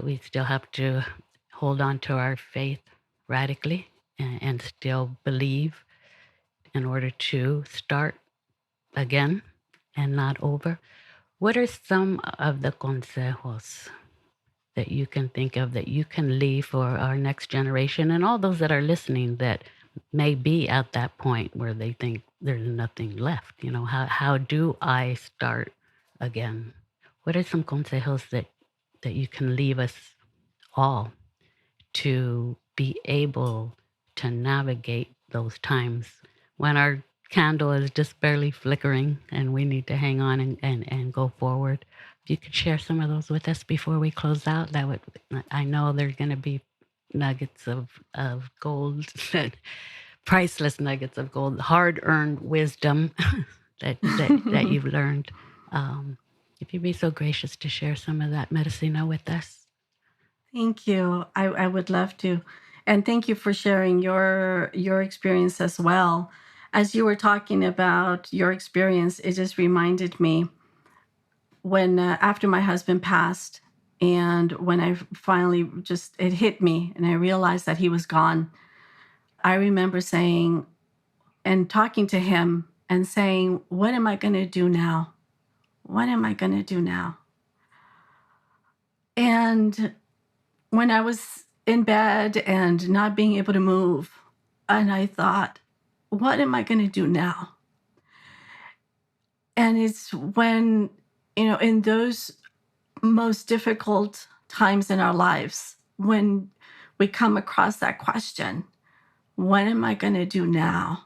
we still have to hold on to our faith radically and still believe in order to start again and not over. What are some of the consejos that you can think of that you can leave for our next generation and all those that are listening that may be at that point where they think there's nothing left? How do I start again? What are some consejos that you can leave us all to be able to navigate those times when our candle is just barely flickering and we need to hang on and go forward? If you could share some of those with us before we close out, I know there's going to be nuggets of gold, priceless nuggets of gold, hard-earned wisdom that you've learned. If you'd be so gracious to share some of that medicina with us. Thank you. I would love to. And thank you for sharing your experience as well. As you were talking about your experience, it just reminded me when after my husband passed, and when I finally it hit me and I realized that he was gone, I remember saying and talking to him and saying, what am I going to do now? What am I going to do now? And when I was in bed and not being able to move, and I thought, what am I going to do now? And it's when, in those most difficult times in our lives, when we come across that question, what am I going to do now?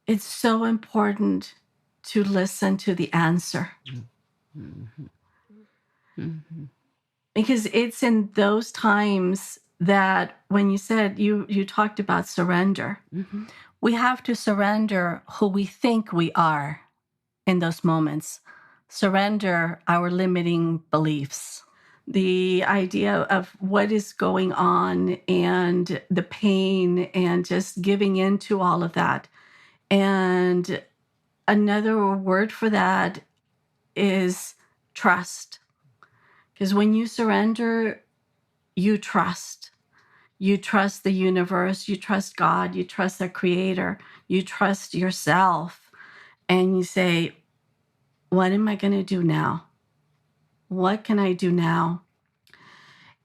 It's so important to listen to the answer. Mm-hmm. Mm-hmm. Because it's in those times that when you said, you talked about surrender, mm-hmm. we have to surrender who we think we are in those moments, surrender our limiting beliefs, the idea of what is going on and the pain and just giving in to all of that. And another word for that is trust. Because when you surrender, you trust. You trust the universe, you trust God, you trust the Creator, you trust yourself. And you say, what am I going to do now? What can I do now?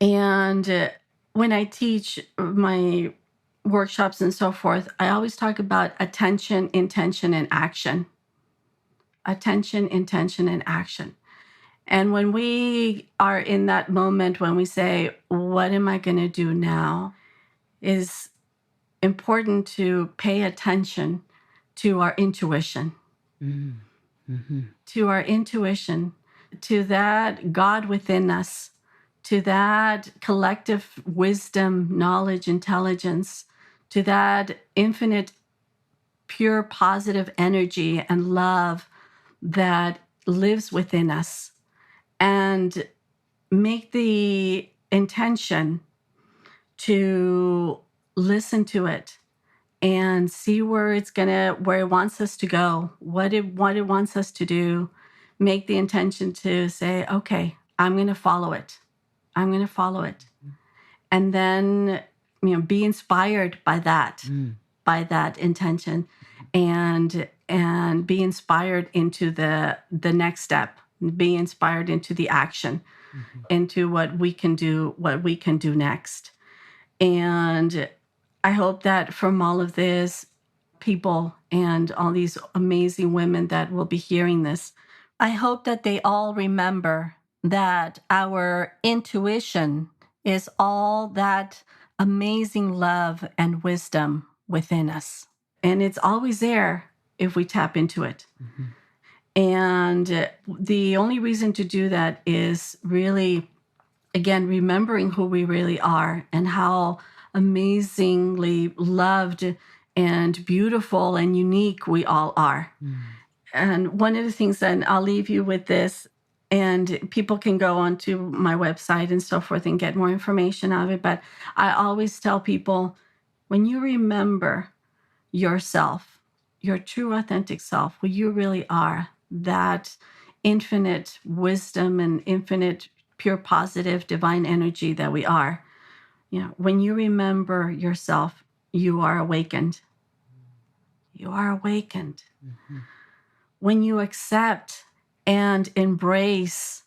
And when I teach my workshops and so forth, I always talk about attention, intention, and action. Attention, intention, and action. And when we are in that moment when we say, what am I going to do now? Is important to pay attention to our intuition, to our intuition, to that God within us, to that collective wisdom, knowledge, intelligence, to that infinite, pure, positive energy and love that lives within us, and make the intention to listen to it and see where it wants us to go, what it wants us to do. Make the intention to say, okay, I'm going to follow it. I'm going to follow it. And then, be inspired by that, by that intention, and be inspired into the next step, be inspired into the action, into what we can do next. And I hope that from all of this, people and all these amazing women that will be hearing this, I hope that they all remember that our intuition is all that amazing love and wisdom within us. And it's always there if we tap into it. And the only reason to do that is really, again, remembering who we really are and how amazingly loved and beautiful and unique we all are. And one of the things, and I'll leave you with this, and people can go onto my website and so forth and get more information out of it. But I always tell people, when you remember yourself, your true authentic self, who you really are, that infinite wisdom and infinite pure positive divine energy that we are, when you remember yourself, you are awakened. You are awakened. When you accept and embrace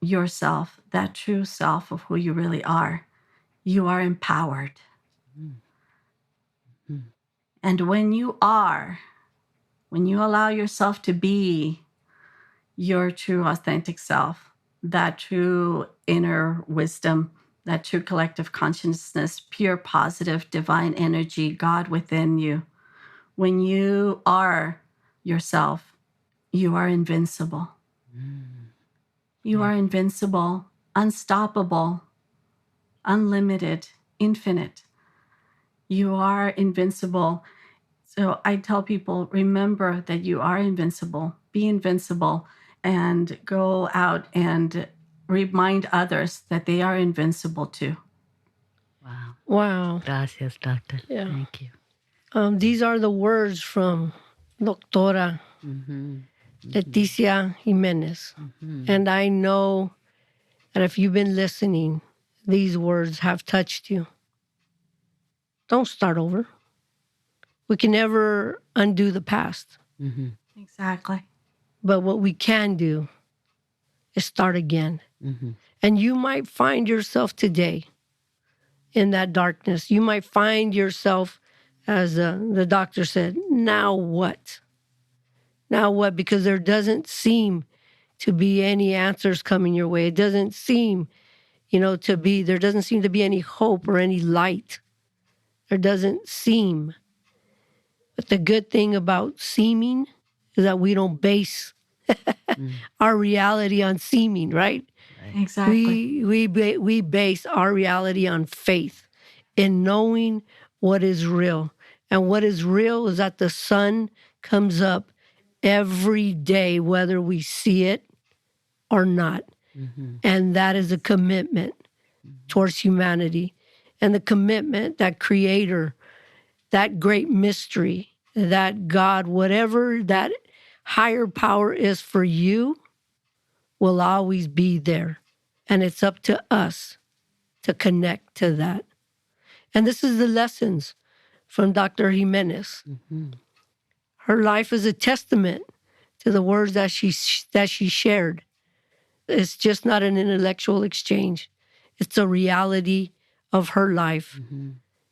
yourself, that true self of who you really are, you are empowered. And when you allow yourself to be your true authentic self, that true inner wisdom, that true collective consciousness, pure positive divine energy, God within you, when you are yourself, you are invincible. You are invincible, unstoppable, unlimited, infinite. You are invincible. So I tell people, remember that you are invincible. Be invincible, and go out and remind others that they are invincible too. Wow. Gracias, doctor. Yeah. Thank you. These are the words from Doctora Leticia Ximénez. And I know that if you've been listening, these words have touched you. Don't start over. We can never undo the past. Exactly. But what we can do is start again. And you might find yourself today in that darkness. You might find yourself, as the doctor said, now what? Now what? Because there doesn't seem to be any answers coming your way. It doesn't seem, there doesn't seem to be any hope or any light. There doesn't seem. But the good thing about seeming is that we don't base our reality on seeming, right? Exactly. We base our reality on faith, in knowing what is real. And what is real is that the sun comes up every day, whether we see it or not. And that is a commitment towards humanity. And the commitment that Creator, that great mystery, that God, whatever that higher power is for you, will always be there. And it's up to us to connect to that. And this is the lessons from Dr. Ximénez. Her life is a testament to the words that she shared. It's just not an intellectual exchange. It's a reality of her life.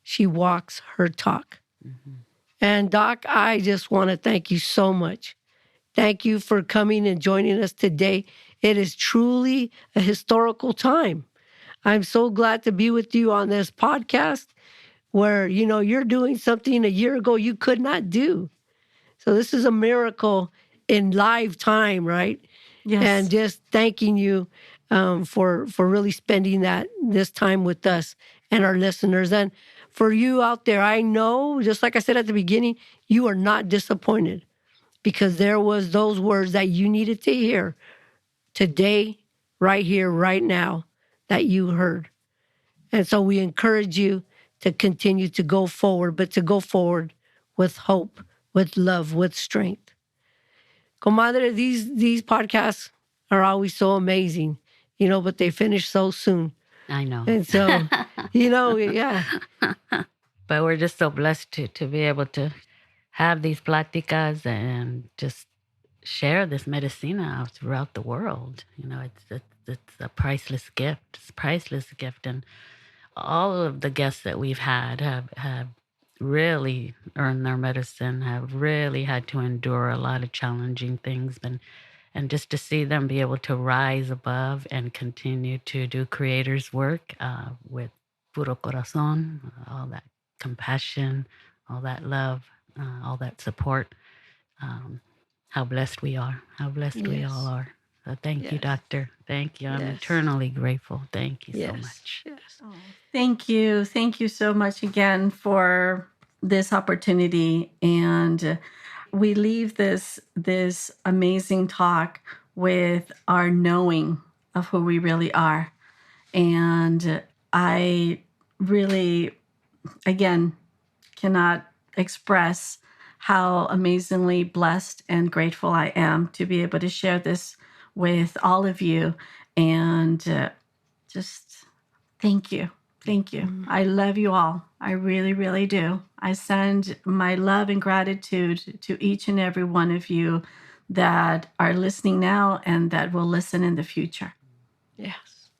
she walks her talk. Mm-hmm. And Doc, I just want to thank you so much. Thank you for coming and joining us today. It is truly a historical time. I'm so glad to be with you on this podcast where, you're doing something a year ago you could not do. So this is a miracle in live time, right? Yes. And just thanking you for really spending this time with us and our listeners. And for you out there, I know, just like I said at the beginning, you are not disappointed because there was those words that you needed to hear today, right here, right now, that you heard. And so we encourage you to continue to go forward, but to go forward with hope, with love, with strength. Comadre, these podcasts are always so amazing, but they finish so soon. I know. And so, yeah. But we're just so blessed to be able to have these pláticas and just share this medicina out throughout the world. It's a priceless gift. It's a priceless gift. And all of the guests that we've had have really earned their medicine, have really had to endure a lot of challenging things. And just to see them be able to rise above and continue to do creators' work with puro corazón, all that compassion, all that love, all that support. How blessed we are. How blessed we all are. So thank you, Doctor. Thank you. I'm eternally grateful. Thank you so much. Yes. Oh, thank you. Thank you so much again for this opportunity. And we leave this amazing talk with our knowing of who we really are. And I really, again, cannot express how amazingly blessed and grateful I am to be able to share this with all of you. And just thank you. Thank you. Mm-hmm. I love you all. I really, really do. I send my love and gratitude to each and every one of you that are listening now and that will listen in the future. Yes.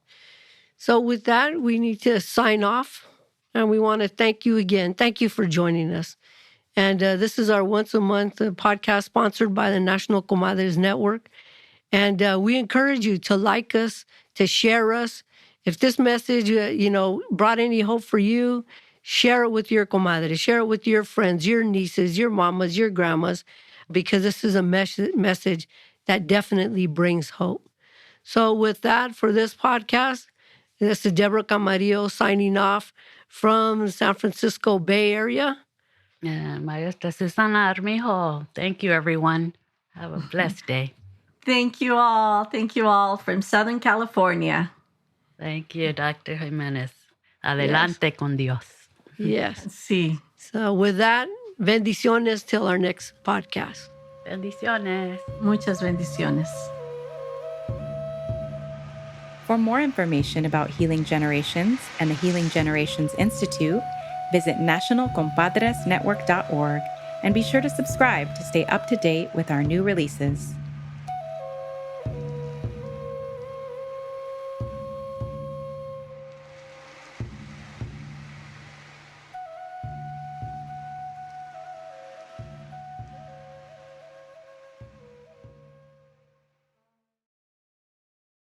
So with that, we need to sign off. And we want to thank you again. Thank you for joining us. And this is our once a month podcast sponsored by the National Comadres Network. And we encourage you to like us, to share us. If this message, brought any hope for you, share it with your comadre, share it with your friends, your nieces, your mamas, your grandmas, because this is a message that definitely brings hope. So with that, for this podcast, this is Deborah Camarillo signing off from the San Francisco Bay Area. And Maestra Susana Armijo. Thank you, everyone. Have a blessed day. Thank you all. Thank you all from Southern California. Thank you, Dr. Ximénez. Adelante con Dios. Yes. Sí. So with that, bendiciones till our next podcast. Bendiciones. Muchas bendiciones. For more information about Healing Generations and the Healing Generations Institute, visit nationalcompadresnetwork.org and be sure to subscribe to stay up to date with our new releases.